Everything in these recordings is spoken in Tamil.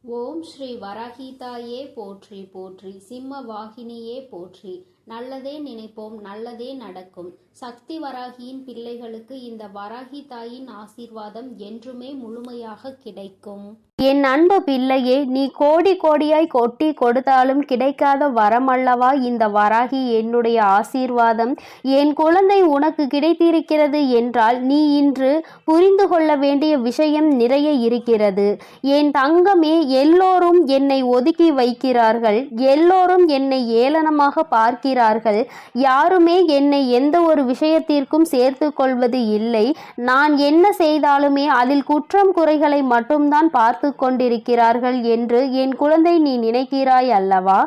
ஓம் ஸ்ரீ வராகிதாயே போற்றி போற்றி, சிம்ம வாகினியே போற்றி. நல்லதே நினைப்போம், நல்லதே நடக்கும். சக்தி வராகியின் பிள்ளைகளுக்கு இந்த வராகி தாயின் ஆசீர்வாதம் என்றுமே முழுமையாக கிடைக்கும். என் அன்பு பிள்ளையே, நீ கோடி கோடியாய் கொட்டி கொடுத்தாலும் கிடைக்காத வரமல்லவா இந்த வராகி என்னுடைய ஆசீர்வாதம். என் குழந்தை உனக்கு கிடைத்திருக்கிறது என்றால் நீ இன்று புரிந்து கொள்ள வேண்டிய விஷயம் நிறைய இருக்கிறது. என் தங்கமே, எல்லோரும் என்னை ஒதுக்கி வைக்கிறார்கள், எல்லோரும் என்னை ஏளனமாக பார்க்கிறார்கள். யாருமே என்னை எந்த ஒரு விஷயத்திற்கும் சேர்த்து கொள்வது இல்லை. நான் என்ன செய்தாலுமே அதில் குற்றம் குறைகளை மட்டும்தான் பார்த்து கொண்டிருக்கிறார்கள் என்று என் குழந்தை நீ நினைக்கிறாய் அல்லவா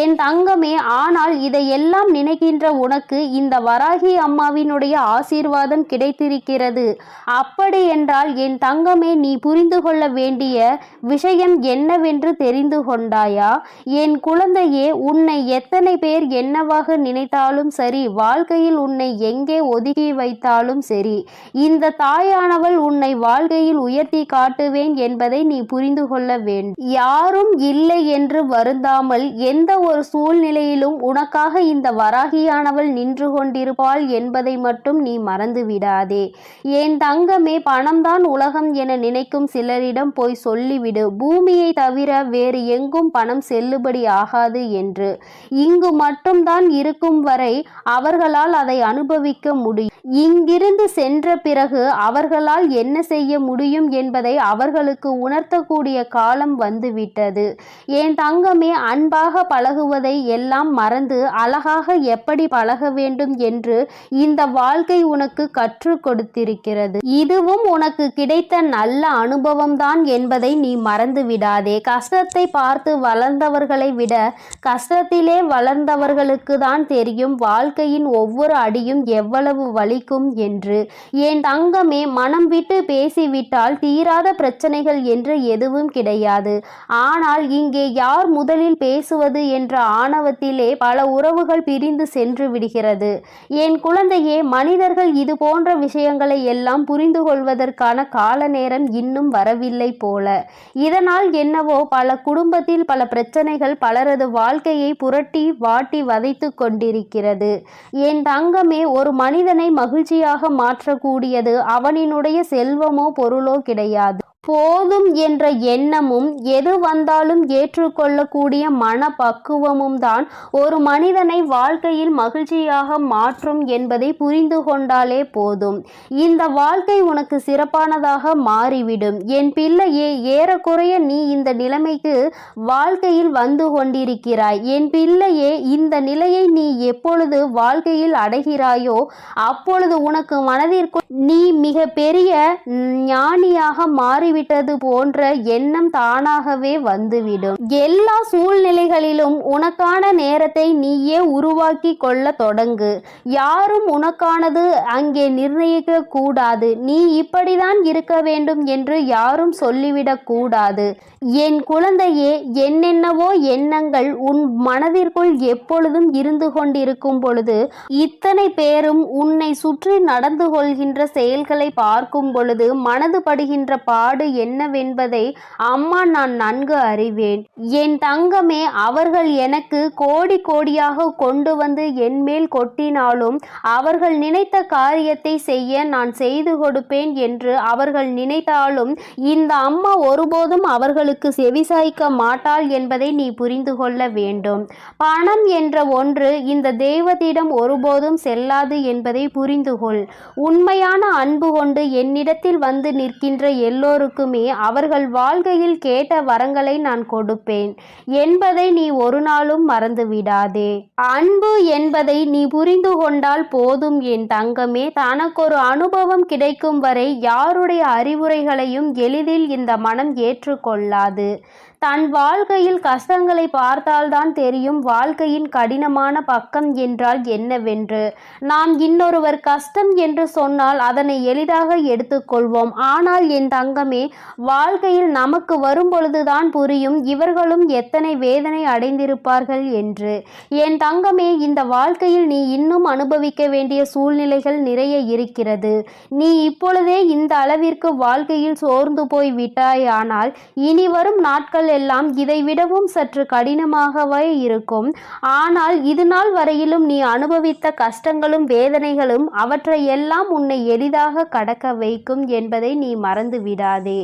என் தங்கமே. ஆனால் இதையெல்லாம் நினைக்கின்ற உனக்கு இந்த வராகி அம்மாவினுடைய ஆசீர்வாதம் கிடைத்திருக்கிறது. அப்படி என்றால் என் தங்கமே, நீ புரிந்து கொள்ள வேண்டிய விஷயம் என்னவென்று தெரிந்து கொண்டாயா? என் குழந்தையே, உன்னை எத்தனை பேர் என்னவாக நினைத்தாலும் சரி, வாழ்க்கையில் உன்னை எங்கே ஒதுக்கி வைத்தாலும் சரி, இந்த தாயானவள் உன்னை வாழ்க்கையில் உயர்த்தி காட்டுவேன் என்பதை நீ புரிந்து கொள்ள வேண்டும். யாரும் இல்லை என்று வருந்தாமல் எந்த ஒரு சூழ்நிலையிலும் உனக்காக இந்த வராகியானவள் நின்று கொண்டிருப்பாள் என்பதை மட்டும் நீ மறந்து விடாதே. என் தங்கமே, பணம்தான் உலகம் என நினைக்கும் சிலரிடம் போய் சொல்லிவிடு, பூமியை தவிர வேறு எங்கும் பணம் செல்லுபடி ஆகாது என்று. இங்கு மட்டும்தான் இருக்கும் வரை அவர்களால் அதை அனுபவிக்க முடியும். இங்கிருந்து சென்ற பிறகு அவர்களால் என்ன செய்ய முடியும் என்பதை அவர்களுக்கு உணர்த்தக்கூடிய காலம் வந்துவிட்டது. என் தங்கமே, அன்பாக பழகுவதை எல்லாம் மறந்து அழகாக எப்படி பழக வேண்டும் என்று இந்த வாழ்க்கை உனக்கு கற்றுக் கொடுத்திருக்கிறது. இதுவும் உனக்கு கிடைத்த நல்ல அனுபவம்தான் என்பதை நீ மறந்து விடாதே. கஷ்டத்தை பார்த்து வளர்ந்தவர்களை விட கஷ்டத்திலே வளர்ந்தவர்களுக்கு தான் தெரியும் வாழ்க்கையின் ஒவ்வொரு அடியும் எவ்வளவு வலிக்கும் என்று. என் தங்கமே, மனம் விட்டு பேசிவிட்டால் தீராத பிரச்சனைகள் என்று எதுவும் கிடையாது. ஆனால் இங்கே யார் முதலில் பேசுவது என்ற ஆணவத்திலே பல உறவுகள் பிரிந்து சென்று விடுகிறது. என் குழந்தையே, மனிதர்கள் இது போன்ற விஷயங்களை எல்லாம் புரிந்து கொள்வதற்கான கால நேரம் இன்னும் வரவில்லை போல. இதனால் என்னவோ பல குடும்பத்தில் பல பிரச்சனைகள் பலரது வாழ்க்கையை புரட்டி வாட்டி வதைத்து கொண்டிருக்கிறது. என் தங்கமே, ஒரு மனிதனை மகிழ்ச்சியாக மாற்றக்கூடியது அவனினுடைய செல்வமோ பொருளோ கிடையாது. போதும் என்ற எண்ணமும் எது வந்தாலும் ஏற்றுக்கொள்ளக்கூடிய மனப்பக்குவமும் தான் ஒரு மனிதனை வாழ்க்கையில் மகிழ்ச்சியாக மாற்றும் என்பதை புரிந்து கொண்டாலே போதும். இந்த வாழ்க்கை உனக்கு சிறப்பானதாக மாறிவிடும். என் பிள்ளையே, ஏறக்குறைய நீ இந்த நிலைமைக்கு வாழ்க்கையில் வந்து கொண்டிருக்கிறாய். என் பிள்ளையே, இந்த நிலையை நீ எப்பொழுது வாழ்க்கையில் அடைகிறாயோ அப்பொழுது உனக்கு மனதிற்குள் நீ மிக பெரிய ஞானியாக மாறிவிட்டது போன்ற எண்ணம் தானாகவே வந்துவிடும். எல்லா சூழ்நிலைகளிலும் உனக்கான நேரத்தை நீயே உருவாக்கி கொள்ள தொடங்கு. யாரும் உனக்கானது அங்கே நிர்ணயிக்க கூடாது. நீ இப்படிதான் இருக்க வேண்டும் என்று யாரும் சொல்லிவிடக் கூடாது. என் குழந்தையே, என்னென்னவோ எண்ணங்கள் உன் மனதிற்குள் எப்பொழுதும் இருந்து கொண்டிருக்கும் பொழுது இத்தனை பேரும் உன்னை சுற்றி நடந்து கொள்கின்ற செயல்களை பார்க்கும் பொழுது மனது படுகின்ற பாடு என்னவென்பதை அம்மா நான் நன்கு அறிவேன். என் தங்கமே, அவர்கள் எனக்கு கோடி கோடியாக கொண்டு வந்து என்மேல் கொட்டினாலும் அவர்கள் நினைத்த காரியத்தை செய்ய நான் செய்து கொடுப்பேன் என்று அவர்கள் நினைத்தாலும் இந்த அம்மா ஒருபோதும் அவர்களுக்கு செவிசாய்க்க மாட்டாள் என்பதை நீ புரிந்து கொள்ள வேண்டும். பணம் என்ற ஒன்று இந்த தெய்வத்திடம் ஒருபோதும் செல்லாது என்பதை புரிந்து கொள். உண்மையான அன்பு கொண்டு என்னிடத்தில் வந்து நிற்கின்ற எல்லோருக்குமே அவர்கள் வாழ்க்கையில் கேட்ட வரங்களை நான் கொடுப்பேன் என்பதை நீ ஒரு நாளும் மறந்து விடாதே. அன்பு என்பதை நீ புரிந்து கொண்டால் போதும் என் தங்கமே. தனக்கொரு அனுபவம் கிடைக்கும் வரை யாருடைய அறிவுரைகளையும் எளிதில் இந்த மனம் ஏற்றுக்கொள்ளாது. தன் வாழ்க்கையில் கஷ்டங்களை பார்த்தால்தான் தெரியும் வாழ்க்கையின் கடினமான பக்கம் என்றால் என்னவென்று. நாம் இன்னொருவர் கஷ்டம் என்று சொன்னால் அதனை எளிதாக எடுத்துக்கொள்வோம். ஆனால் என் தங்கமே, தங்கமே, வாழ்க்கையில் நமக்கு வரும் பொழுதுதான் புரியும் இவர்களும் எத்தனை வேதனை அடைந்திருப்பார்கள் என்று. என் தங்கமே, இந்த வாழ்க்கையில் நீ இன்னும் அனுபவிக்க வேண்டிய சூழ்நிலைகள் நிறைய இருக்கிறது. நீ இப்பொழுதே இந்த அளவிற்கு வாழ்க்கையில் சோர்ந்து போய் விட்டாயானால் இனி வரும் நாட்கள் எல்லாம் இதை விடவும் சற்று கடினமாகவே இருக்கும். ஆனால் இது நாள் வரையிலும் நீ அனுபவித்த கஷ்டங்களும் வேதனைகளும் அவற்றை எல்லாம் உன்னை எளிதாக கடக்க வைக்கும் என்பதை நீ மறந்து விடாதே.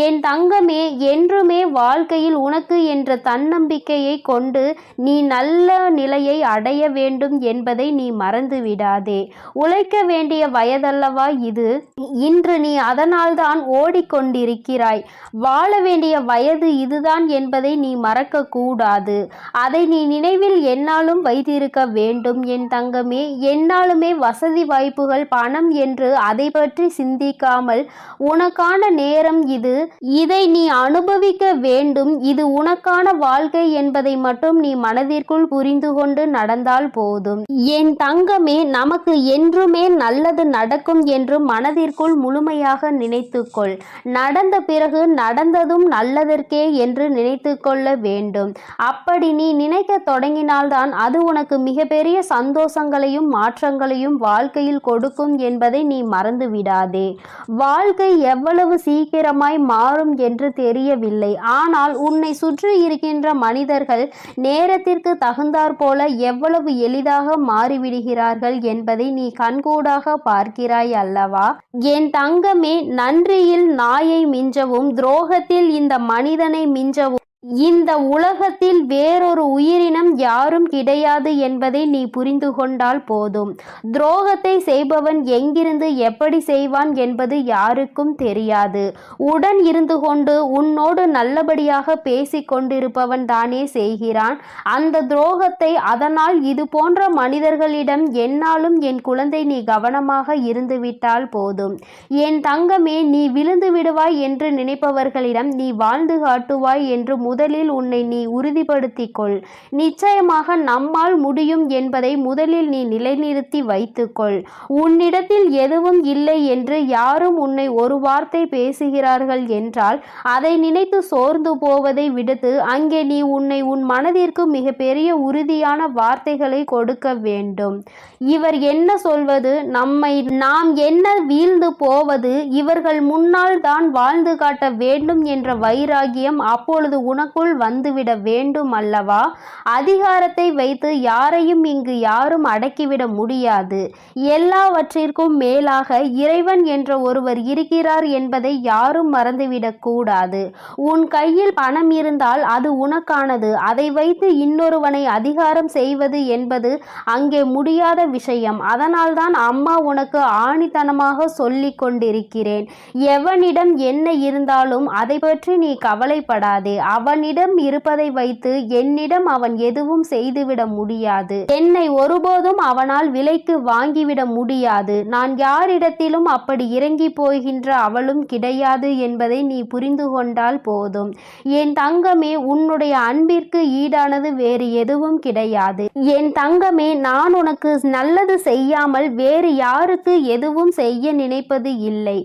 என் தங்கமே, என்றுமே வாழ்க்கையில் உனக்கு என்ற தன்னம்பிக்கையை கொண்டு நீ நல்ல நிலையை அடைய வேண்டும் என்பதை நீ மறந்து விடாதே. உழைக்க வேண்டிய வயதல்லவா இது? இன்று நீ அதனால்தான் ஓடிக்கொண்டிருக்கிறாய். வாழ வேண்டிய வயது இதுதான் என்பதை நீ மறக்க கூடாது. அதை நீ நினைவில் எந்நாளும் வைத்திருக்க வேண்டும் என் தங்கமே. எந்நாளுமே வசதி வாய்ப்புகள் பணம் என்று அதை பற்றி சிந்திக்காமல் உனக்கான நேரம் இது, இதை நீ அனுபவிக்க வேண்டும், இது உனக்கான வாழ்க்கை என்பதை மட்டும் நீ மனதிற்குள் புரிந்து கொண்டு நடந்தால் போதும். என் தங்கமே, நமக்கு என்றுமே நல்லது நடக்கும் என்று மனதிற்குள் முழுமையாக நினைத்துக்கொள். நடந்த பிறகு நடந்ததும் நல்லதற்கே என்று நினைத்து கொள்ள வேண்டும். அப்படி நீ நினைக்க தொடங்கினால்தான் அது உனக்கு மிகப்பெரிய சந்தோஷங்களையும் மாற்றங்களையும் வாழ்க்கையில் கொடுக்கும் என்பதை நீ மறந்து விடாதே. வாழ்க்கை எவ்வளவு சீக்கிரமாய் மாறும் என்று தெரியவில்லை. ஆனால் உன்னை சுற்றி இருக்கின்ற மனிதர்கள் நேரத்திற்கு தகுந்தாற் போல எவ்வளவு எளிதாக மாறிவிடுகிறார்கள் என்பதை நீ கண்கூடாக பார்க்கிறாய் அல்லவா? என் தங்கமே, நன்றியில் நாயை மிஞ்சவும் துரோகத்தில் இந்த மனிதனை மிஞ்சவும் இந்த உலகத்தில் வேறொரு உயிரினம் யாரும் கிடையாது என்பதை நீ புரிந்து கொண்டால் போதும். துரோகத்தை செய்பவன் எங்கிருந்து எப்படி செய்வான் என்பது யாருக்கும் தெரியாது. உடன் இருந்து கொண்டு உன்னோடு நல்லபடியாக பேசிக் கொண்டிருப்பவன் தானே செய்கிறான் அந்த துரோகத்தை. அதனால் இது போன்ற மனிதர்களிடம் எந்நாளும் என் குழந்தை நீ கவனமாக இருந்துவிட்டால் போதும். என் தங்கமே, நீ விழுந்து விடுவாய் என்று நினைப்பவர்களிடம் நீ வாழ்ந்து காட்டுவாய் என்று முதலில் உன்னை நீ உறுதிப்படுத்திக் கொள். நிச்சயமாக நம்மால் முடியும் என்பதை முதலில் நீ நிலைநிறுத்தி வைத்துக்கொள். உன்னிடத்தில் எதுவும் இல்லை என்று யாரும் உன்னை ஒரு வார்த்தை பேசுகிறார்கள் என்றால் அதை நினைத்து சோர்ந்து போவதை விடுத்து அங்கே நீ உன் மனதிற்கு மிக பெரிய உறுதியான வார்த்தைகளை கொடுக்க வேண்டும். இவர் என்ன சொல்வது, நாம் என்ன வீழ்ந்து போவது, இவர்கள் முன்னால் தான் வாழ்ந்து காட்ட வேண்டும் என்ற வைராகியம் அப்பொழுது உனக்குள் வந்துவிட வேண்டும் அல்லவா? அதிகாரத்தை வைத்து யாரையும் இங்கு யாரும் அடக்கிவிட முடியாது. எல்லாவற்றிற்கும் மேலாக இறைவன் என்ற ஒருவர் இருக்கிறார் என்பதை யாரும் மறந்துவிடக் கூடாது. உன் கையில் பணம் இருந்தால் அது உனக்கானது. அதை வைத்து இன்னொருவனை அதிகாரம் செய்வது என்பது அங்கே முடியாத விஷயம். அதனால்தான் அம்மா உனக்கு ஆணித்தனமாக சொல்லிக் கொண்டிருக்கிறேன். எவனிடம் என்ன இருந்தாலும் அதை பற்றி நீ கவலைப்படாதே. அவனிடம் இருப்பதை வைத்து என்னிடம் அவன் எதுவும் செய்துவிட முடியாது. என்னை ஒருபோதும் அவனால் விலைக்கு வாங்கிவிட முடியாது. நான் யாரிடத்திலும் அப்படி இறங்கி போகின்ற அவளும் கிடையாது என்பதை நீ புரிந்து கொண்டால் போதும். என் தங்கமே, உன்னுடைய அன்பிற்கு ஈடானது வேறு எதுவும் கிடையாது. என் தங்கமே, நான் உனக்கு நல்லது செய்யாமல் வேறு யாருக்கு எதுவும் செய்ய நினைப்பது இல்லை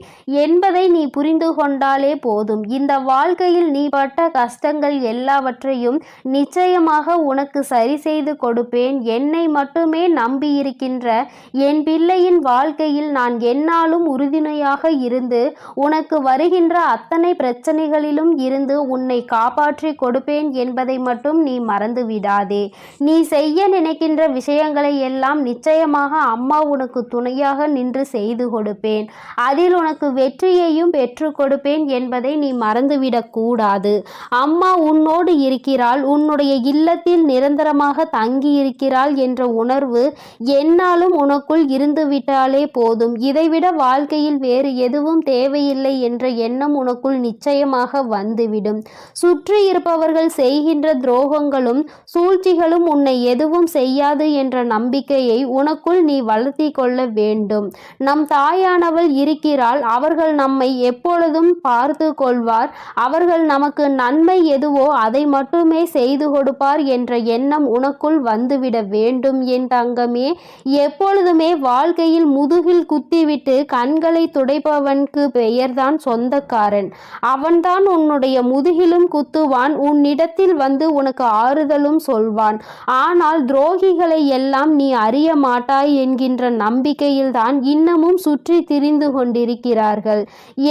என்பதை நீ புரிந்து கொண்டாலே போதும். இந்த வாழ்க்கையில் நீ பட்ட கஷ்டங்கள் எல்லாவற்றையும் நிச்சயமாக உனக்கு சரி செய்து கொடுப்பேன். என்னை மட்டுமே நம்பியிருக்கின்ற என் பிள்ளையின் வாழ்க்கையில் நான் எந்நாளும் உறுதுணையாக இருந்து உனக்கு வருகின்ற அத்தனை பிரச்சனைகளிலும் இருந்து உன்னை காப்பாற்றி கொடுப்பேன் என்பதை மட்டும் நீ மறந்து விடாதே. நீ செய்ய நினைக்கின்ற விஷயங்களை எல்லாம் நிச்சயமாக அம்மா உனக்கு துணையாக நின்று செய்து கொடுப்பேன். அதில் உனக்கு வெற்றியையும் பெற்று கொடுப்பேன் என்பதை நீ மறந்துவிடக் கூடாது. அம்மா உன்னோடு இருக்கிறாள், உன்னுடைய இல்லத்தில் நிரந்தரமாக தங்கியிருக்கிறாள் என்ற உணர்வு எந்நாளும் உனக்குள் இருந்துவிட்டாலே போதும். இதைவிட வாழ்க்கையில் வேறு எதுவும் தேவையில்லை என்ற எண்ணம் உனக்குள் நிச்சயமாக வந்துவிடும். சுற்றி இருப்பவர்கள் செய்கின்ற துரோகங்களும் சூழ்ச்சிகளும் உன்னை எதுவும் செய்யாது என்ற நம்பிக்கையை உனக்குள் நீ வளர்த்தி கொள்ள வேண்டும். நம் தாயானவள் இருக்கிறாள். அவர்கள் நம்மை எப்பொழுதும் பார்த்து கொள்வார். அவர்கள் நமக்கு நன்மை எதுவோ அதை மட்டுமே செய்து கொடுப்பார் என்ற எண்ணம் உனக்குள் வந்துவிட வேண்டும் என் தங்கமே. எப்பொழுதுமே வாழ்க்கையில் முதுகில் குத்திவிட்டு கண்களை துடைப்பவனுக்கு பெயர்தான் சொந்தக்காரன். அவன்தான் உன்னுடைய முதுகிலும் குத்துவான், உன்னிடத்தில் வந்து உனக்கு ஆறுதலும் சொல்வான். ஆனால் துரோகிகளை எல்லாம் நீ அறிய மாட்டாய் என்கின்ற நம்பிக்கையில்தான் இன்னமும் சுற்றி திரிந்து கொண்டிருக்கிறார்கள்.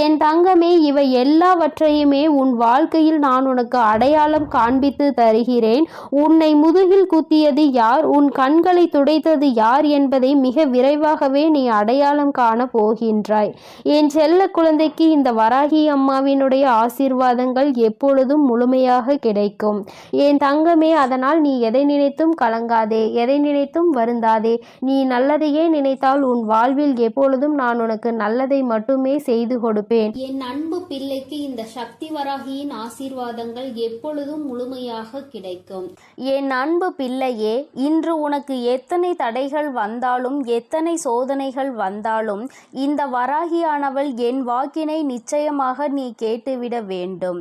என் தங்கமே, இவை எல்லாவற்றையுமே உன் வாழ்க்கையில் நான் உனக்கு அடையாளம் காண்பித்து தருகிறேன். உன்னை முதுகில் குத்தியது யார், உன் கண்களை துடைத்தது யார் என்பதை மிக விரைவாகவே நீ அடையாளம் காண போகின்றாய். என் செல்ல குழந்தைக்கு இந்த வராகி அம்மாவினுடைய ஆசீர்வாதங்கள் எப்பொழுதும் முழுமையாக கிடைக்கும் என் தங்கமே. அதனால் நீ எதை நினைத்தும் கலங்காதே, எதை நினைத்தும் வருந்தாதே. நீ நல்லதையே நினைத்தால் உன் வாழ்வில் எப்பொழுதும் நான் உனக்கு நல்லதை மட்டுமே செய்து கொடுப்பேன். என் அன்பு பிள்ளைக்கு இந்த சக்தி வராகியின் ஆசீர்வாதங்கள் எப்பொழுதும் முழுமையாக கிடைக்கும். என் அன்பு பிள்ளையே, இன்று உனக்கு எத்தனை தடைகள் வந்தாலும் எத்தனை சோதனைகள் வந்தாலும் இந்த வராகியானவள் என் வாக்கினை நிச்சயமாக நீ கேட்டுவிட வேண்டும்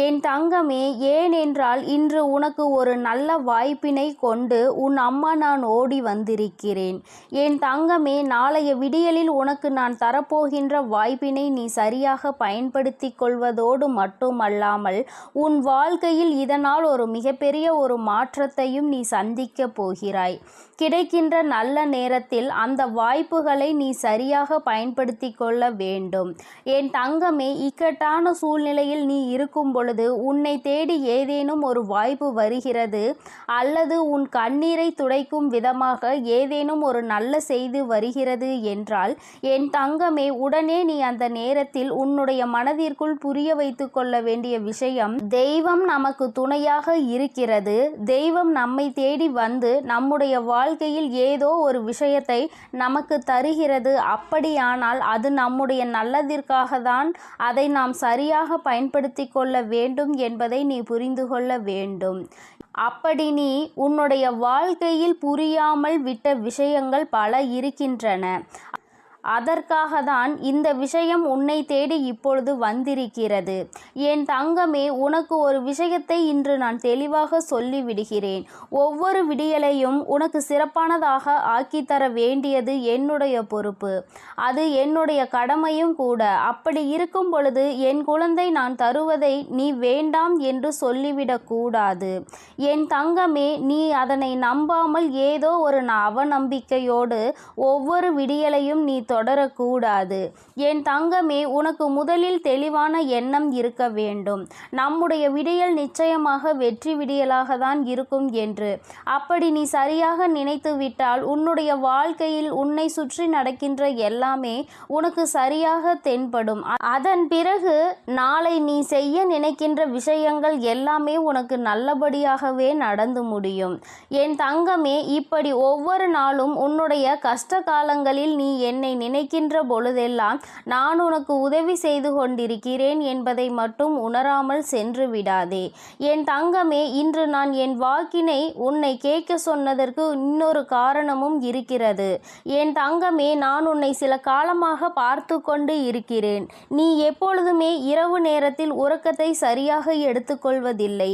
என் தங்கமே. ஏனென்றால் இன்று உனக்கு ஒரு நல்ல வாய்ப்பினை கொண்டு உன் அம்மா நான் ஓடி வந்திருக்கிறேன் என் தங்கமே. நாளைய விடியலில் உனக்கு நான் தரப்போகின்ற வாய்ப்பினை நீ சரியாக பயன்படுத்தி கொள்வதோடு மட்டுமல்லாமல் உன் வாழ்க்கையில் இதனால் ஒரு மிகப்பெரிய ஒரு மாற்றத்தையும் நீ சந்திக்க போகிறாய். கிடைக்கின்ற நல்ல நேரத்தில் அந்த வாய்ப்புகளை நீ சரியாக பயன்படுத்தி கொள்ள வேண்டும் என் தங்கமே. இக்கட்டான சூழ்நிலையில் நீ இருக்கும் பொழுது உன்னை தேடி ஏதேனும் ஒரு வாய்ப்பு வருகிறது அல்லது உன் கண்ணீரை துடைக்கும் விதமாக ஏதேனும் ஒரு நல்ல செய்தி வருகிறது என்றால் என் தங்கமே, உடனே நீ அந்த நேரத்தில் உன்னுடைய மனதிற்குள் புரிய வைத்து கொள்ள வேண்டிய விஷயம், தெய்வம் நமக்கு துணையாக இருக்கிறது. தெய்வம் நம்மை தேடி வந்து நம்முடைய வாழ்க்கையில் ஏதோ ஒரு விஷயத்தை நமக்கு தருகிறது. அப்படியானால் அது நம்முடைய நல்லதிற்காக தான். அதை நாம் சரியாக பயன்படுத்தி கொள்ள வேண்டும் என்பதை நீ புரிந்து கொள்ள வேண்டும். அப்படி நீ உன்னுடைய வாழ்க்கையில் புரியாமல் விட்ட விஷயங்கள் பல இருக்கின்றன. அதற்காக தான் இந்த விஷயம் உன்னை தேடி இப்பொழுது வந்திருக்கிறது என் தங்கமே. உனக்கு ஒரு விஷயத்தை இன்று நான் தெளிவாக சொல்லிவிடுகிறேன். ஒவ்வொரு விடியலையும் உனக்கு சிறப்பானதாக ஆக்கித்தர வேண்டியது என்னுடைய பொறுப்பு, அது என்னுடைய கடமையும் கூட. அப்படி இருக்கும் பொழுது என் குழந்தை நான் தருவதை நீ வேண்டாம் என்று சொல்லிவிடக்கூடாது என் தங்கமே. நீ அதனை நம்பாமல் ஏதோ ஒரு அவநம்பிக்கையோடு ஒவ்வொரு விடியலையும் நீ தொடரக்கூடாது என் தங்கமே. உனக்கு முதலில் தெளிவான எண்ணம் இருக்க வேண்டும், நம்முடைய விடியல் நிச்சயமாக வெற்றி விடியலாக தான் இருக்கும் என்று. அப்படி நீ சரியாக நினைத்து விட்டால் உன்னுடைய வாழ்க்கையில் உன்னை சுற்றி நடக்கின்ற எல்லாமே உனக்கு சரியாக தென்படும். அதன் பிறகு நாளை நீ செய்ய நினைக்கின்ற விஷயங்கள் எல்லாமே உனக்கு நல்லபடியாகவே நடந்து முடியும் என் தங்கமே. இப்படி ஒவ்வொரு நாளும் உன்னுடைய கஷ்ட காலங்களில் நீ என்னை நினைக்கின்ற பொழுதெல்லாம் நான் உனக்கு உதவி செய்து கொண்டிருக்கிறேன் என்பதை மட்டும் உணராமல் சென்று விடாதே என் தங்கமே. இன்று நான் என் வாக்கினை உன்னை கேட்க சொன்னதற்கு இன்னொரு காரணமும் இருக்கிறது என் தங்கமே. நான் உன்னை சில காலமாக பார்த்து கொண்டு இருக்கிறேன். நீ எப்பொழுதுமே இரவு நேரத்தில் உறக்கத்தை சரியாக எடுத்துக்கொள்வதில்லை.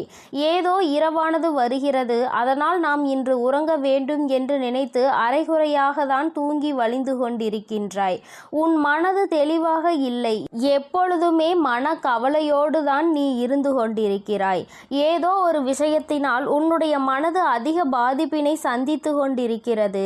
ஏதோ இரவானது வருகிறது, அதனால் நாம் இன்று உறங்க வேண்டும் என்று நினைத்து அரைகுறையாக தான் தூங்கி வழிந்து கொண்டிருக்கின்றாய். உன் மனது தெளிவாக இல்லை, எப்பொழுதுமே மன கவலையோடு தான் நீ இருந்து கொண்டிருக்கிறாய். ஏதோ ஒரு விஷயத்தினால் உன்னுடைய மனது அதிக பாதிப்பினை சந்தித்து கொண்டிருக்கிறது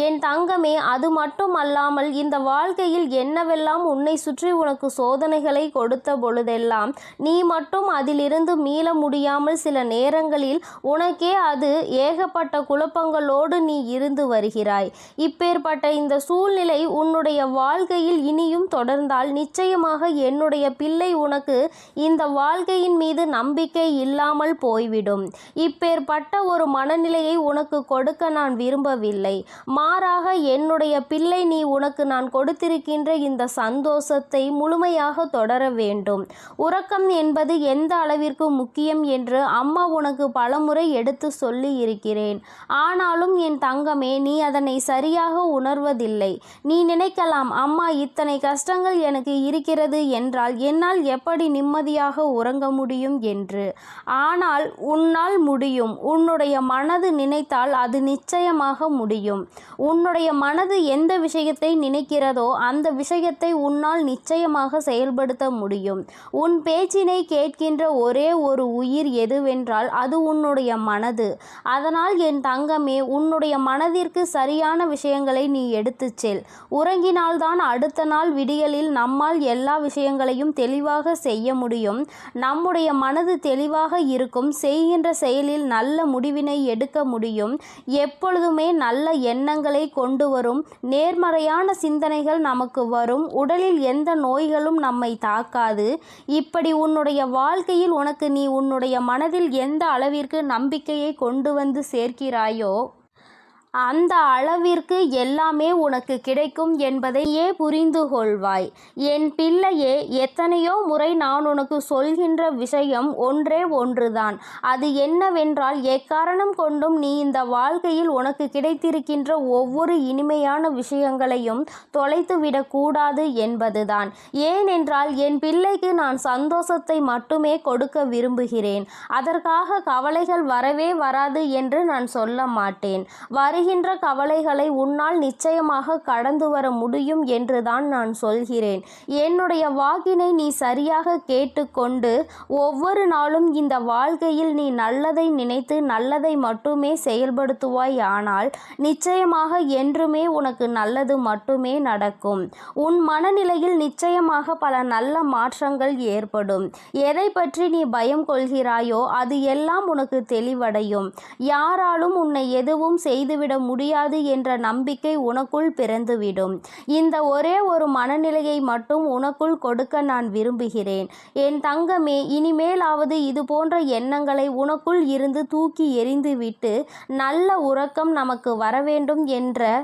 என் தங்கமே. அது மட்டும் அல்லாமல் இந்த வாழ்க்கையில் என்னவெல்லாம் உன்னை சுற்றி உனக்கு சோதனைகளை கொடுத்த பொழுதெல்லாம் நீ மட்டும் அதிலிருந்து மீள முடியாமல் சில நேரங்களில் உனக்கே அது ஏகப்பட்ட குழப்பங்களோடு நீ இருந்து வருகிறாய். இப்பேற்பட்ட இந்த சூழ்நிலை உன்னுடைய வாழ்க்கையில் இனியும் தொடர்ந்தால் நிச்சயமாக என்னுடைய பிள்ளை உனக்கு இந்த வாழ்க்கையின் மீது நம்பிக்கை இல்லாமல் போய்விடும். இப்பேற்பட்ட ஒரு மனநிலையை உனக்கு கொடுக்க நான் விரும்பவில்லை. மாறாக என்னுடைய பிள்ளை, நீ உனக்கு நான் கொடுத்திருக்கின்ற இந்த சந்தோஷத்தை முழுமையாக தொடர வேண்டும். உறக்கம் என்பது எந்த அளவிற்கு முக்கியம் என்று அம்மா உனக்கு பலமுறை எடுத்து சொல்லி இருக்கிறேன். ஆனாலும் என் தங்கமே, நீ அதனை சரியாக உணர்வதில்லை. நீ நினைக்கலாம், அம்மா இத்தனை கஷ்டங்கள் எனக்கு இருக்கிறது என்றால் என்னால் எப்படி நிம்மதியாக உறங்க முடியும் என்று. ஆனால் உன்னால் முடியும். உன்னுடைய மனது நினைத்தால் அது நிச்சயமாக முடியும். உன்னுடைய மனது எந்த விஷயத்தை நினைக்கிறதோ அந்த விஷயத்தை உன்னால் நிச்சயமாக செயல்படுத்த முடியும். உன் பேச்சினை கேட்கின்ற ஒரே ஒரு உயிர் எதுவென்றால் அது உன்னுடைய மனது. அதனால் என் தங்கமே, உன்னுடைய மனதிற்கு சரியான விஷயங்களை நீ எடுத்துச் செல். உறங்கினால்தான் அடுத்த நாள் விடியலில் நம்மால் எல்லா விஷயங்களையும் தெளிவாக செய்ய முடியும். நம்முடைய மனது தெளிவாக இருக்கும். செய்கின்ற செயலில் நல்ல முடிவினை எடுக்க முடியும். எப்பொழுதுமே நல்ல எண்ணங்களை கொண்டு வரும். நேர்மறையான சிந்தனைகள் நமக்கு வரும். உடலில் எந்த நோய்களும் நம்மை தாக்காது. இப்படி உன்னுடைய வாழ்க்கையில் உனக்கு நீ உன்னுடைய மனதில் எந்த அளவிற்கு நம்பிக்கையை கொண்டு வந்து சேர்க்கிறாயோ அந்த அளவிற்கு எல்லாமே உனக்கு கிடைக்கும் என்பதையே புரிந்து கொள்வாய். என் பிள்ளையே, எத்தனையோ முறை நான் உனக்கு சொல்கின்ற விஷயம் ஒன்றே ஒன்றுதான். அது என்னவென்றால், எக்காரணம் கொண்டும் நீ இந்த வாழ்க்கையில் உனக்கு கிடைத்திருக்கின்ற ஒவ்வொரு இனிமையான விஷயங்களையும் தொலைத்துவிடக்கூடாது என்பதுதான். ஏனென்றால் என் பிள்ளைக்கு நான் சந்தோஷத்தை மட்டுமே கொடுக்க விரும்புகிறேன். அதற்காக கவலைகள் வரவே வராது என்று நான் சொல்ல மாட்டேன். வருகின்ற கவலைகளை உன்னால் நிச்சயமாக கடந்து வர முடியும் என்றுதான் நான் சொல்கிறேன். என்னுடைய வாக்கினை நீ சரியாக கேட்டுக்கொண்டு ஒவ்வொரு நாளும் இந்த வாழ்க்கையில் நீ நல்லதை நினைத்து நல்லதை மட்டுமே செயல்படுத்துவாய். ஆனால் நிச்சயமாக என்றுமே உனக்கு நல்லது மட்டுமே நடக்கும். உன் மனநிலையில் நிச்சயமாக பல நல்ல மாற்றங்கள் ஏற்படும். எதை பற்றி நீ பயம் கொள்கிறாயோ அது எல்லாம் உனக்கு தெளிவடையும். யாராலும் உன்னை எதுவும் செய்துவிட முடியாது என்ற நம்பிக்கை உனக்குள் பிறந்துவிடும். இந்த ஒரே ஒரு மனநிலையை மட்டும் உனக்குள் கொடுக்க நான் விரும்புகிறேன். என் தங்கமே, இனிமேலாவது இது போன்ற எண்ணங்களை உனக்குள் இருந்து தூக்கி எறிந்துவிட்டு நல்ல உறக்கம் நமக்கு வர வேண்டும் என்ற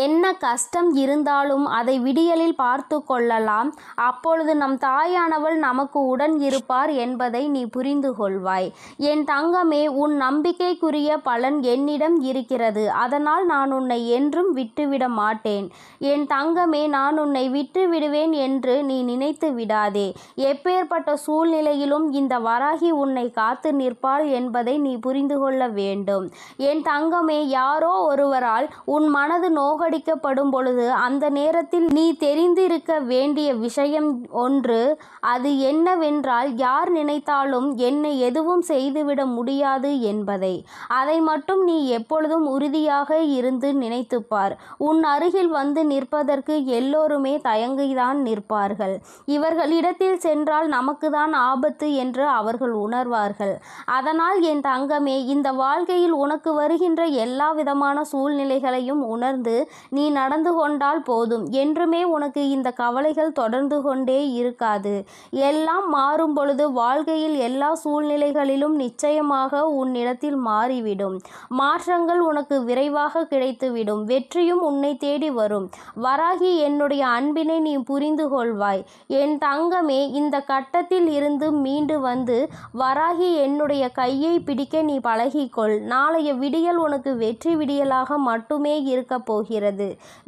என்ன கஷ்டம் இருந்தாலும் அதை விடியலில் பார்த்து கொள்ளலாம். அப்பொழுது நம் தாயானவள் நமக்கு உடன் இருப்பார் என்பதை நீ புரிந்து கொள்வாய். என் தங்கமே, உன் நம்பிக்கைக்குரிய பலன் என்னிடம் இருக்கிறது. அதனால் நான் உன்னை என்றும் விட்டுவிட மாட்டேன். என் தங்கமே, நான் உன்னை விட்டு விடுவேன் என்று நீ நினைத்து விடாதே. எப்பேற்பட்ட சூழ்நிலையிலும் இந்த வராகி உன்னை காத்து நிற்பாள் என்பதை நீ புரிந்து கொள்ள வேண்டும். என் தங்கமே, யாரோ ஒருவரால் உன் மனது நோகடிக்கப்படும் பொழுது அந்த நேரத்தில் நீ தெரிந்திருக்க வேண்டிய விஷயம் ஒன்று. அது என்னவென்றால், யார் நினைத்தாலும் என்னை எதுவும் செய்துவிட முடியாது என்பதை. அதை மட்டும் நீ எப்பொழுதும் உறுதியாக இருந்து நினைத்துப்பார். உன் அருகில் வந்து நிற்பதற்கு எல்லோருமே தயங்கிதான் நிற்பார்கள். இவர்களிடத்தில் சென்றால் நமக்குதான் ஆபத்து என்று அவர்கள் உணர்வார்கள். அதனால் என் தங்கமே, இந்த வாழ்க்கையில் உனக்கு வருகின்ற எல்லா விதமான சூழ்நிலைகளையும் உணர்ந்து நீ நடந்து கொண்டால் போதும். என்றுமே உனக்கு இந்த கவலைகள் தொடர்ந்து கொண்டே இருக்காது. எல்லாம் மாறும் பொழுது வாழ்க்கையில் எல்லா சூழ்நிலைகளிலும் நிச்சயமாக உன்னிடத்தில் மாறிவிடும். மாற்றங்கள் உனக்கு விரைவாக கிடைத்துவிடும். வெற்றியும் உன்னை தேடி வரும். வராகி, என்னுடைய அன்பினை நீ புரிந்து கொள்வாய். என் தங்கமே, இந்த கட்டத்தில் இருந்து மீண்டு வந்து வராகி என்னுடைய கையை பிடிக்க நீ பழகிக்கொள். நாளைய விடியல் உனக்கு வெற்றி விடியலாக மட்டுமே இருக்க போகிறது.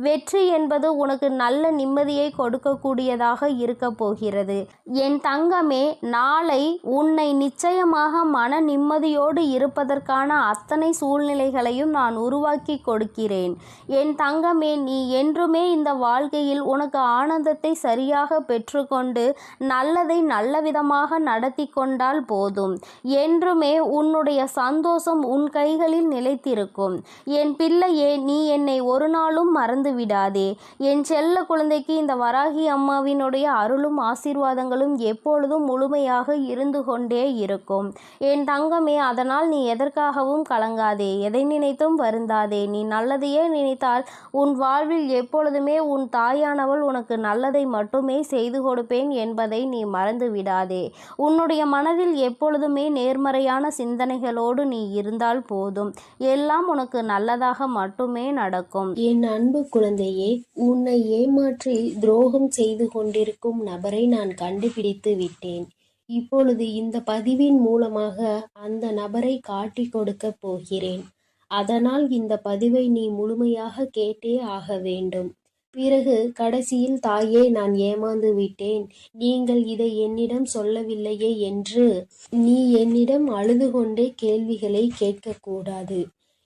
வெற்றி என்பது உனக்கு நல்ல நிம்மதியை கொடுக்கக்கூடியதாக இருக்க போகிறது. என் தங்கமே, நாளை உன்னை நிச்சயமாக மன நிம்மதியோடு இருப்பதற்கான அத்தனை சூழ்நிலைகளையும் நான் உருவாக்கி கொடுக்கிறேன். என் தங்கமே, நீ என்றுமே இந்த வாழ்க்கையில் உனக்கு ஆனந்தத்தை சரியாக பெற்றுக்கொண்டு நல்லதை நல்ல விதமாக நடத்தி கொண்டால் போதும். என்றுமே உன்னுடைய சந்தோஷம் உன் கைகளில் நிலைத்திருக்கும். என் பிள்ளையே, நீ என்னை ஒரு நாளும் மறந்து விடாதே. என் செல்ல குழந்தைக்கு இந்த வராகி அம்மாவினுடைய அருளும் ஆசீர்வாதங்களும் எப்பொழுதும் முழுமையாக இருந்து கொண்டே இருக்கும். என் தங்கமே, அதனால் நீ எதற்காகவும் கலங்காதே. எதை நினைத்தும் வருந்தாதே. நீ நல்லதையே நினைத்தால் உன் வாழ்வில் எப்பொழுதுமே உன் தாயானவள் உனக்கு நல்லதை மட்டுமே செய்து கொடுப்பேன் என்பதை நீ மறந்து விடாதே. உன்னுடைய மனதில் எப்பொழுதுமே நேர்மறையான சிந்தனைகளோடு நீ இருந்தால் போதும். எல்லாம் உனக்கு நல்லதாக மட்டுமே நடக்கும். என் அன்பு குழந்தையே, உன்னை ஏமாற்றி துரோகம் செய்து கொண்டிருக்கும் நபரை நான் கண்டுபிடித்து விட்டேன். இப்பொழுது இந்த பதிவின் மூலமாக அந்த நபரை காட்டி கொடுக்க போகிறேன். அதனால் இந்த பதிவை நீ முழுமையாக கேட்டே ஆக வேண்டும். பிறகு கடைசியில் தாயே, நான் ஏமாந்து விட்டேன், நீங்கள் இதை என்னிடம் சொல்லவில்லையே என்று நீ என்னிடம் அழுது கொண்டே கேள்விகளை கேட்கக்கூடாது.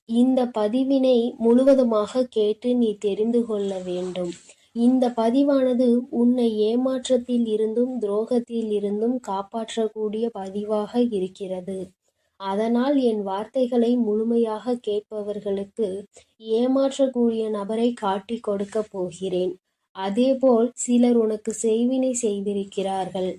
இந்த பதிவினை முழுவதுமாக கேட்டு நீ தெரிந்து கொள்ள வேண்டும். இந்த பதிவானது உன்னை ஏமாற்றத்தில் இருந்தும் துரோகத்தில் இருந்தும் காப்பாற்றக்கூடிய பதிவாக இருக்கிறது. அதனால் என் வார்த்தைகளை முழுமையாக கேட்பவர்களுக்கு ஏமாற்றக்கூடிய நபரை காட்டி கொடுக்க போகிறேன். அதேபோல் சிலர் உனக்கு செய்வினை செய்திருக்கிறார்கள்.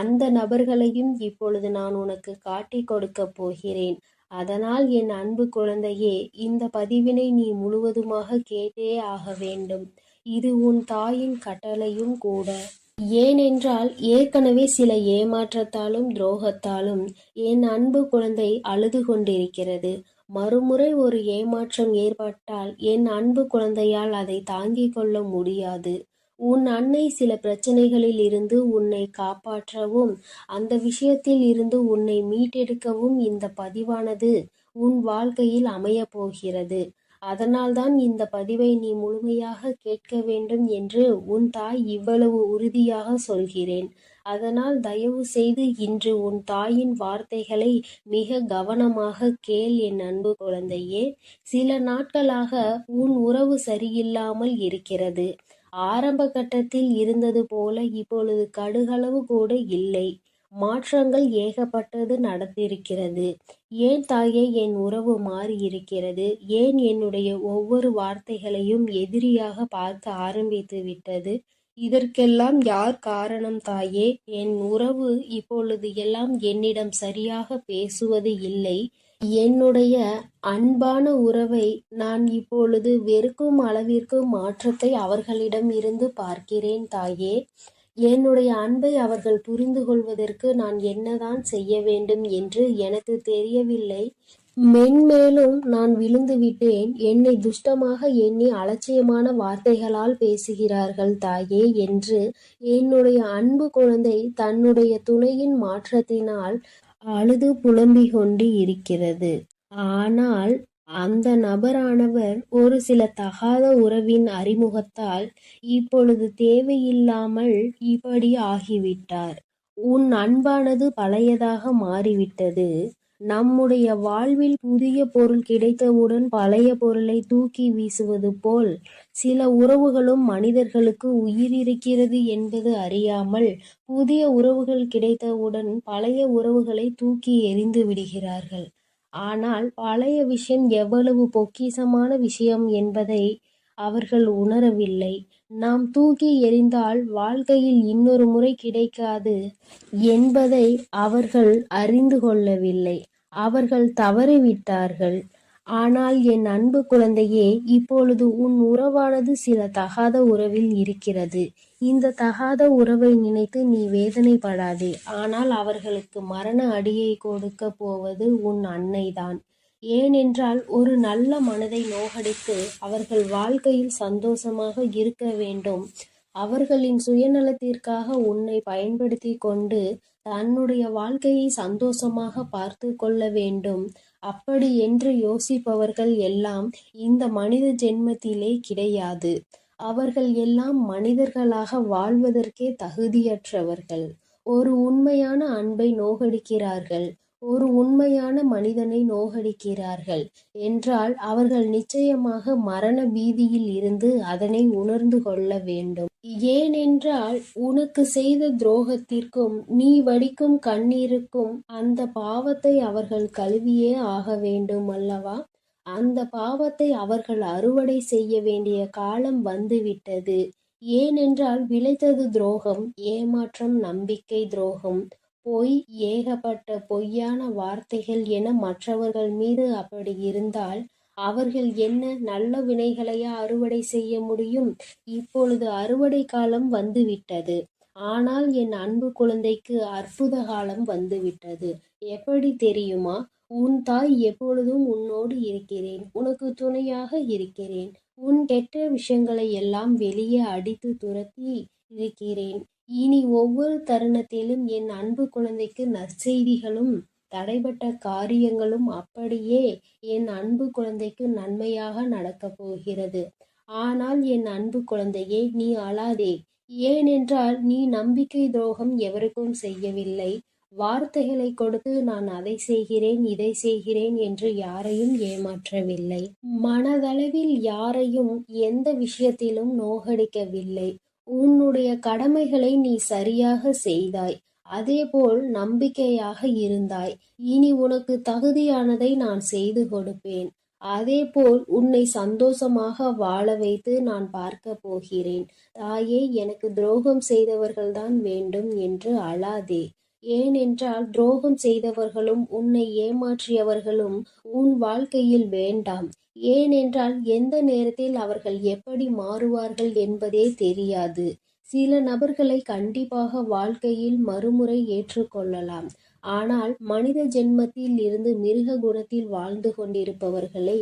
அந்த நபர்களையும் இப்பொழுது நான் உனக்கு காட்டி கொடுக்க போகிறேன். அதனால் என் அன்பு குழந்தையே, இந்த பதிவினை நீ முழுவதுமாக கேட்டே ஆக வேண்டும். இது உன் தாயின் கட்டளையும் கூட. ஏனென்றால் ஏற்கனவே சில ஏமாற்றத்தாலும் துரோகத்தாலும் என் அன்பு குழந்தை அழுது கொண்டிருக்கிறது. மறுமுறை ஒரு ஏமாற்றம் ஏற்பட்டால் என் அன்பு குழந்தையால் அதை தாங்கிக் கொள்ள முடியாது. உன் அன்னை சில பிரச்சனைகளில் இருந்து உன்னை காப்பாற்றவும் அந்த விஷயத்தில் இருந்து உன்னை மீட்டெடுக்கவும் இந்த பதிவானது உன் வாழ்க்கையில் அமையப் போகிறது. அதனால்தான் இந்த பதிவை நீ முழுமையாக கேட்க வேண்டும் என்று உன் தாய் இவ்வளவு உறுதியாக சொல்கிறேன். அதனால் தயவு செய்து இன்று உன் தாயின் வார்த்தைகளை மிக கவனமாக கேள் என் அன்பு குழந்தையே. சில நாட்களாக உன் உறவு சரியில்லாமல் இருக்கிறது. ஆரம்ப கட்டத்தில் இருந்தது போல இப்பொழுது கடுகளவு கூட இல்லை. மாற்றங்கள் ஏகப்பட்டது நடந்திருக்கிறது. ஏன் தாயே என் உறவு மாறி இருக்கிறது? ஏன் என்னுடைய ஒவ்வொரு வார்த்தைகளையும் எதிரியாக பார்க்க ஆரம்பித்து விட்டது? இதற்கெல்லாம் யார் காரணம் தாயே? என் உறவு இப்பொழுது எல்லாம் என்னிடம் சரியாக பேசுவது இல்லை. என்னுடைய அன்பான உறவை நான் இப்பொழுது வெறுக்கும் அளவிற்கு மாற்றத்தை அவர்களிடம் இருந்து பார்க்கிறேன் தாயே. என்னுடைய அன்பை அவர்கள் புரிந்து கொள்வதற்கு நான் என்னதான் செய்ய வேண்டும் என்று எனக்கு தெரியவில்லை. மென்மேலும் நான் விழுந்து விட்டேன். என்னை துஷ்டமாக எண்ணி அலட்சியமான வார்த்தைகளால் பேசுகிறார்கள் தாயே என்று என்னுடைய அன்பு குழந்தை தன்னுடைய துணையின் மாற்றத்தினால் அழுது புலம்பிக் கொண்டு இருக்கிறது. ஆனால் அந்த நபரானவர் ஒரு சில தகாத உறவின் அறிமுகத்தால் இப்பொழுது தேவையில்லாமல் இப்படி ஆகிவிட்டார். உன் அன்பானது பழையதாக மாறிவிட்டது. நம்முடைய வாழ்வில் புதிய பொருள் கிடைத்தவுடன் பழைய பொருளை தூக்கி வீசுவது போல் சில உறவுகளும் மனிதர்களுக்கு உயிர் இருக்கிறது என்பது அறியாமல் புதிய உறவுகள் கிடைத்தவுடன் பழைய உறவுகளை தூக்கி எறிந்து விடுகிறார்கள். ஆனால் பழைய விஷயம் எவ்வளவு பொக்கிஷமான விஷயம் என்பதை அவர்கள் உணரவில்லை. நாம் தூக்கி எறிந்தால் வாழ்க்கையில் இன்னொரு முறை கிடைக்காது என்பதை அவர்கள் அறிந்து கொள்ளவில்லை. அவர்கள் தவறிவிட்டார்கள். ஆனால் என் அன்பு குழந்தையே, இப்பொழுது உன் உறவானது சில தகாத உறவில் இருக்கிறது. இந்த தகாத உறவை நினைத்து நீ வேதனைப்படாதே. ஆனால் அவர்களுக்கு மரண அடியை கொடுக்க போவது உன் அன்னைதான். ஏனென்றால் ஒரு நல்ல மனதை நோகடித்து அவர்கள் வாழ்க்கையில் சந்தோஷமாக இருக்க வேண்டும். அவர்களின் சுயநலத்திற்காக உன்னை பயன்படுத்தி கொண்டு தன்னுடைய வாழ்க்கையை சந்தோஷமாக பார்த்து கொள்ள வேண்டும். அப்படி என்று யோசிப்பவர்கள் எல்லாம் இந்த மனித ஜென்மத்திலே கிடையாது. அவர்கள் எல்லாம் மனிதர்களாக வாழ்வதற்கே தகுதியற்றவர்கள். ஒரு உண்மையான அன்பை நோகடிக்கிறார்கள், ஒரு உண்மையான மனிதனை நோகடிக்கிறார்கள் என்றால் அவர்கள் நிச்சயமாக மரண பீதியில் இருந்து அதனை உணர்ந்து கொள்ள வேண்டும். ஏனென்றால் உனக்கு செய்த துரோகத்திற்கும் நீ வடிக்கும் கண்ணீருக்கும் அந்த பாவத்தை அவர்கள் கழுவியே ஆக வேண்டும் அல்லவா? அந்த பாவத்தை அவர்கள் அறுவடை செய்ய வேண்டிய காலம் வந்துவிட்டது. ஏனென்றால் விளைத்தது துரோகம், ஏமாற்றம், நம்பிக்கை துரோகம், பொய், ஏகப்பட்ட பொய்யான வார்த்தைகள் என மற்றவர்கள் மீது அப்படி இருந்தால் அவர்கள் என்ன நல்ல வினைகளையா அறுவடை செய்ய முடியும்? இப்பொழுது அறுவடை காலம் வந்துவிட்டது. ஆனால் என் அன்பு குழந்தைக்கு அற்புத காலம் வந்துவிட்டது. எப்படி தெரியுமா? உன் தாய் எப்பொழுதும் உன்னோடு இருக்கிறேன், உனக்கு துணையாக இருக்கிறேன். உன் கெட்ட விஷயங்களை எல்லாம் வெளியே அடித்து துரத்தி இருக்கிறேன். இனி ஒவ்வொரு தருணத்திலும் என் அன்பு குழந்தைக்கு நற்செய்திகளும் தடைபட்ட காரியங்களும் அப்படியே என் அன்பு குழந்தைக்கு நன்மையாக நடக்கப் போகிறது. ஆனால் என் அன்பு குழந்தையே, நீ அழாதே. ஏனென்றால் நீ நம்பிக்கை துரோகம் எவருக்கும் செய்யவில்லை. வார்த்தைகளை கொடுத்து நான் அதை செய்கிறேன் இதை செய்கிறேன் என்று யாரையும் ஏமாற்றவில்லை. மனதளவில் யாரையும் எந்த விஷயத்திலும் நோகடிக்கவில்லை. உன்னுடைய கடமைகளை நீ சரியாக செய்தாய். அதேபோல் நம்பிக்கையாக இருந்தாய். இனி உனக்கு தகுதியானதை நான் செய்து கொடுப்பேன். அதேபோல் உன்னை சந்தோஷமாக வாழ வைத்து நான் பார்க்க போகிறேன். தாயே, எனக்கு துரோகம் செய்தவர்கள்தான் வேண்டும் என்று அழாதே. ஏனென்றால் துரோகம் செய்தவர்களும் உன்னை ஏமாற்றியவர்களும் உன் வாழ்க்கையில் வேண்டாம். ஏனென்றால் எந்த நேரத்தில் அவர்கள் எப்படி மாறுவார்கள் என்பதே தெரியாது. சில நபர்களை கண்டிப்பாக வாழ்க்கையில் மறுமுறை ஏற்றுக்கொள்ளலாம். ஆனால் மனித ஜென்மத்தில் இருந்து மிருக குணத்தில் வாழ்ந்து கொண்டிருப்பவர்களை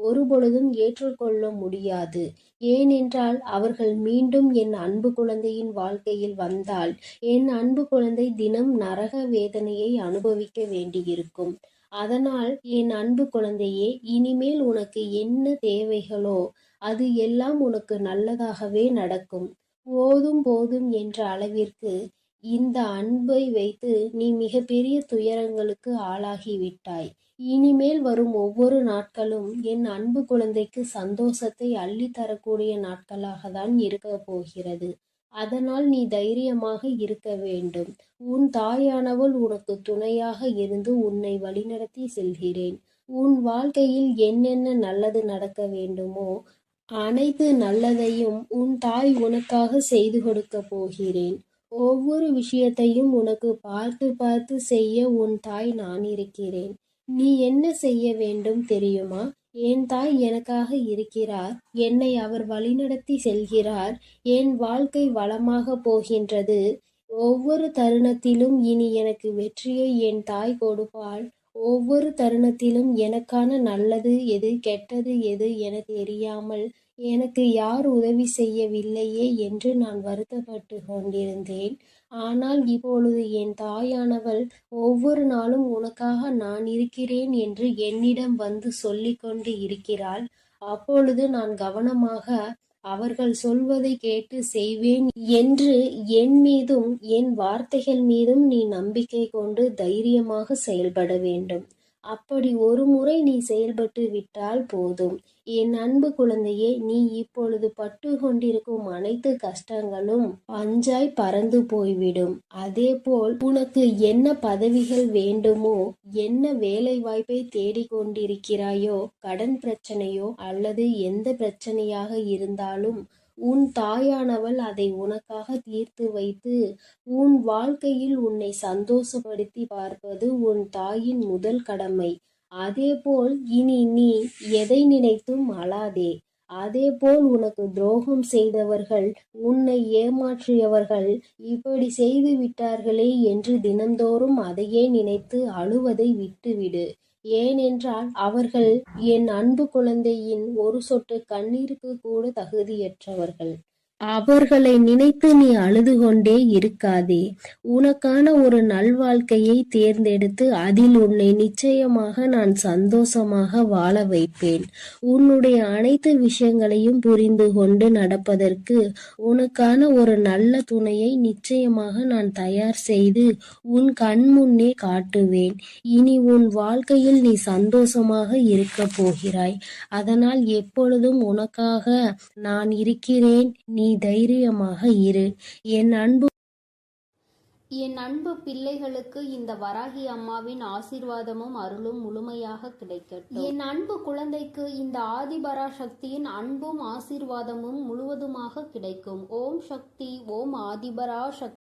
ஒருபொழுதும் ஏற்றுக்கொள்ள முடியாது. ஏனென்றால் அவர்கள் மீண்டும் என் அன்பு குழந்தையின் வாழ்க்கையில் வந்தால் என் அன்பு குழந்தை தினம் நரக வேதனையை அனுபவிக்க வேண்டியிருக்கும். அதனால் என் அன்பு குழந்தையே, இனிமேல் உனக்கு என்ன தேவைகளோ அது எல்லாம் உனக்கு நல்லதாகவே நடக்கும். போதும் போதும் என்ற அளவிற்கு இந்த அன்பை வைத்து நீ மிகப்பெரிய துயரங்களுக்கு ஆளாகிவிட்டாய். இனிமேல் வரும் ஒவ்வொரு நாட்களும் என் அன்பு குழந்தைக்கு சந்தோஷத்தை அள்ளித்தரக்கூடிய நாட்களாக தான் இருக்க போகிறது. அதனால் நீ தைரியமாக இருக்க வேண்டும். உன் தாயானவள் உனக்கு துணையாக இருந்து உன்னை வழிநடத்தி செல்கிறேன். உன் வாழ்க்கையில் என்னென்ன நல்லது நடக்க வேண்டுமோ அனைத்து நல்லதையும் உன் தாய் உனக்காக செய்து கொடுக்க போகிறேன். ஒவ்வொரு விஷயத்தையும் உனக்கு பார்த்து பார்த்து செய்ய உன் தாய் நான் இருக்கிறேன். நீ என்ன செய்ய வேண்டும் தெரியுமா? என் தாய் எனக்காக இருக்கிறார். என்னை அவர் வழிநடத்தி செல்கிறார். என் வாழ்க்கை வளமாக போகின்றது. ஒவ்வொரு தருணத்திலும் இனி எனக்கு வெற்றியை என் தாய் கொடுப்பாள். ஒவ்வொரு தருணத்திலும் எனக்கான நல்லது எது கெட்டது எது என தெரியாமல் எனக்கு யார் உதவி செய்யவில்லையே என்று நான் வருத்தப்பட்டு கொண்டிருந்தேன். ஆனால் இப்பொழுது என் தாயானவள் ஒவ்வொரு நாளும் உனக்காக நான் இருக்கிறேன் என்று என்னிடம் வந்து சொல்லிக்கொண்டு இருக்கிறாள். அப்பொழுது நான் கவனமாக அவர்கள் சொல்வதை கேட்டு செய்வேன் என்று என் மீதும் என் வார்த்தைகள் மீதும் நீ நம்பிக்கை கொண்டு தைரியமாக செயல்பட வேண்டும். அப்படி ஒரு முறை நீ செயல்பட்டு விட்டால் போதும். என் அன்பு குழந்தையே, நீ இப்பொழுது பட்டு கொண்டிருக்கும் அனைத்து கஷ்டங்களும் பஞ்சாய் பறந்து போய்விடும். அதேபோல் உனக்கு என்ன பதவிகள் வேண்டுமோ, என்ன வேலை வாய்ப்பை தேடிக்கொண்டிருக்கிறாயோ, கடன் பிரச்சனையோ அல்லது எந்த பிரச்சனையாக இருந்தாலும் உன் தாயானவள் அதை உனக்காக தீர்த்து வைத்து உன் வாழ்க்கையில் உன்னை சந்தோஷப்படுத்தி பார்ப்பது உன் தாயின் முதல் கடமை. அதேபோல் இனி நீ எதை நினைத்தும் அழாதே. அதேபோல் உனக்கு துரோகம் செய்தவர்கள், உன்னை ஏமாற்றியவர்கள் இப்படி செய்து விட்டார்களே என்று தினந்தோறும் அதையே நினைத்து அழுவதை விட்டுவிடு. ஏனென்றால் அவர்கள் என் அன்பு குழந்தையின் ஒரு சொட்டு கண்ணீருக்கு கூட தகுதியற்றவர்கள். அவர்களை நினைத்து நீ அழுது கொண்டே இருக்காதே. உனக்கான ஒரு நல்வாழ்க்கையை தேர்ந்தெடுத்து அதில் உன்னை நிச்சயமாக நான் சந்தோஷமாக வாழ வைப்பேன். உன்னுடைய அனைத்து விஷயங்களையும் புரிந்து கொண்டு நடப்பதற்கு உனக்கான ஒரு நல்ல துணையை நிச்சயமாக நான் தயார் செய்து உன் கண் முன்னே காட்டுவேன். இனி உன் வாழ்க்கையில் நீ சந்தோஷமாக இருக்க போகிறாய். அதனால் எப்பொழுதும் உனக்காக நான் இருக்கிறேன். நீ தைரியமாக இரு. என் அன்பு பிள்ளைகளுக்கு இந்த வராகி அம்மாவின் ஆசீர்வாதமும் அருளும் முழுமையாக கிடைக்கட்டும். என் அன்பு குழந்தைக்கு இந்த ஆதிபரா சக்தியின் அன்பும் ஆசீர்வாதமும் முழுவதுமாக கிடைக்கும். ஓம் சக்தி, ஓம் ஆதிபரா சக்தி.